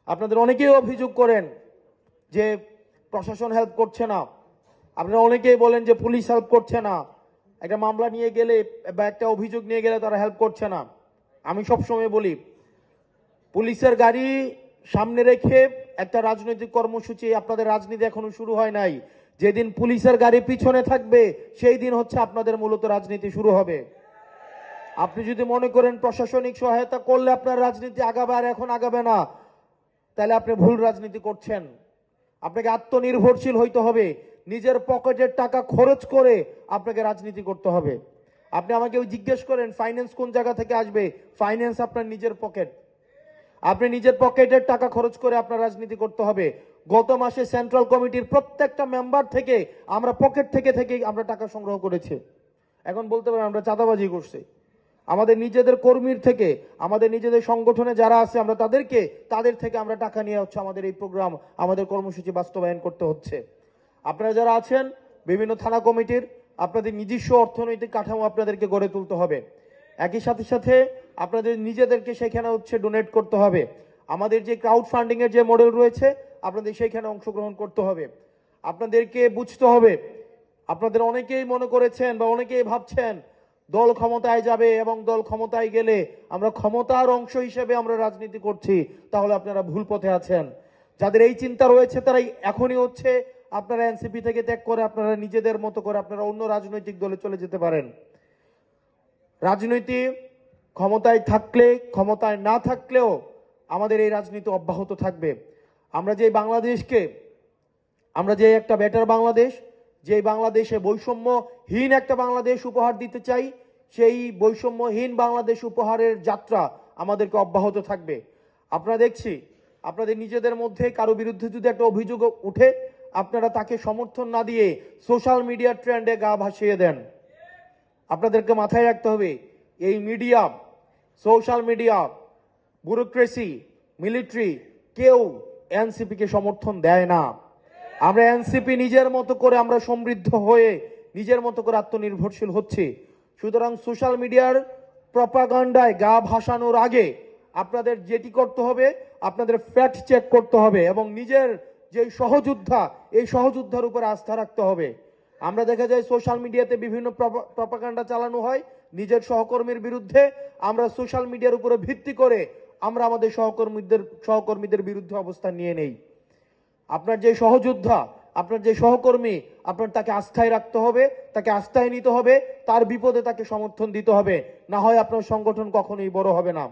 আপনাদের অনেকেই অভিযোগ করেন যে প্রশাসন হেল্প করছে না, আপনারা অনেকেই বলেন যে পুলিশ হেল্প করছে না, একটা মামলা নিয়ে গেলে বা একটা অভিযোগ নিয়ে গেলে তারা হেল্প করছে না। আমি সবসময় বলি, পুলিশের গাড়ি সামনে রেখে একটা রাজনৈতিক কর্মসূচি, আপনাদের রাজনীতি এখনো শুরু হয় নাই। যেদিন পুলিশের গাড়ি পিছনে থাকবে সেই দিন হচ্ছে আপনাদের মূলত রাজনীতি শুরু হবে। আপনি যদি মনে করেন প্রশাসনিক সহায়তা করলে আপনার রাজনীতি আগাবে আর এখন আগাবে না, তাহলে আপনি ভুল রাজনীতি করছেন। আপনাকে আত্মনির্ভরশীল হইতে হবে, নিজের পকেটের টাকা খরচ করে আপনাকে রাজনীতি করতে হবে। আপনি আমাকে জিজ্ঞেস করেন ফাইন্যান্স কোন জায়গা থেকে আসবে, ফাইন্যান্স আপনার নিজের পকেট। আপনি নিজের পকেটের টাকা খরচ করে আপনার রাজনীতি করতে হবে। গত মাসে সেন্ট্রাল কমিটির প্রত্যেকটা মেম্বার থেকে আমরা পকেট থেকে আমরা টাকা সংগ্রহ করেছি। এখন বলতে পারেন আমরা চাঁদাবাজি করছি। আমাদের নিজেদের কর্মীর থেকে, আমাদের নিজেদের সংগঠনে যারা আছে আমরা তাদের থেকে আমরা টাকা নিয়ে হচ্ছে আমাদের এই প্রোগ্রাম, আমাদের কর্মসূচি বাস্তবায়ন করতে হচ্ছে। আপনারা যারা আছেন বিভিন্ন থানা কমিটির, আপনাদের নিজস্ব অর্থনৈতিক কাঠামো আপনাদেরকে গড়ে তুলতে হবে। একই সাথে আপনাদের নিজেদেরকে সেখানে হচ্ছে ডোনেট করতে হবে। আমাদের যে ক্রাউড ফান্ডিং এর যে মডেল রয়েছে আপনাদের সেখানে অংশগ্রহণ করতে হবে। আপনাদেরকে বুঝতে হবে, আপনাদের অনেকেই মনে করেছেন বা অনেকেই ভাবছেন দল ক্ষমতায় যাবে এবং দল ক্ষমতায় গেলে আমরা ক্ষমতার অংশ হিসেবে আমরা রাজনীতি করছি, তাহলে আপনারা ভুল পথে আছেন। যাদের এই চিন্তা রয়েছে তারাই এখনই হচ্ছে আপনারা এনসিপি থেকে ত্যাগ করে আপনারা নিজেদের মতো করে আপনারা অন্য রাজনৈতিক দলে চলে যেতে পারেন। রাজনীতি ক্ষমতায় থাকলে ক্ষমতায় না থাকলেও আমাদের এই রাজনীতি অব্যাহত থাকবে। আমরা যে একটা বেটার বাংলাদেশ, যে বাংলাদেশে বৈষম্যহীন একটা বাংলাদেশ উপহার দিতে চাই, সেই বৈষম্যহীন বাংলাদেশ উপহারের যাত্রা আমাদেরকে অব্যাহত থাকবে। আপনারা দেখছি আপনাদের নিজেদের মধ্যে কারো বিরুদ্ধে যদি একটা অভিযোগ উঠে আপনারা তাকে সমর্থন না দিয়ে সোশ্যাল মিডিয়ার ট্রেন্ডে গা ভাসিয়ে দেন। আপনাদেরকে মাথায় রাখতে হবে, এই media, social media, bureaucracy, military কেউ এনসিপিকে সমর্থন দেয় না। আমরা এনসিপি নিজের মতো করে আমরা সমৃদ্ধ হয়ে নিজের মতো করে আত্মনির্ভরশীল হচ্ছি। সুতরাং সোশ্যাল মিডিয়ার প্রপাগান্ডায় গা ভাসানোর আগে আপনাদের যেটি করতে হবে, আপনাদের ফ্যাক্ট চেক করতে হবে এবং নিজের যে সহযোদ্ধা, এই সহযোদ্ধার উপরে আস্থা রাখতে হবে। আমরা দেখা যায় সোশ্যাল মিডিয়াতে বিভিন্ন প্রপাগান্ডা চালানো হয় নিজের সহকর্মীর বিরুদ্ধে। আমরা সোশ্যাল মিডিয়ার উপরে ভিত্তি করে আমরা আমাদের সহকর্মীদের বিরুদ্ধে অবস্থান নিয়ে নেই। আপনার যে সহযোদ্ধা, আপনার যে সহকর্মী, আপনার তাকে আস্থায় রাখতে হবে, তাকে আস্থায় নিতে হবে, তার বিপদে তাকে সমর্থন দিতে হবে, না হয় আপনার সংগঠন কখনোই বড় হবে না।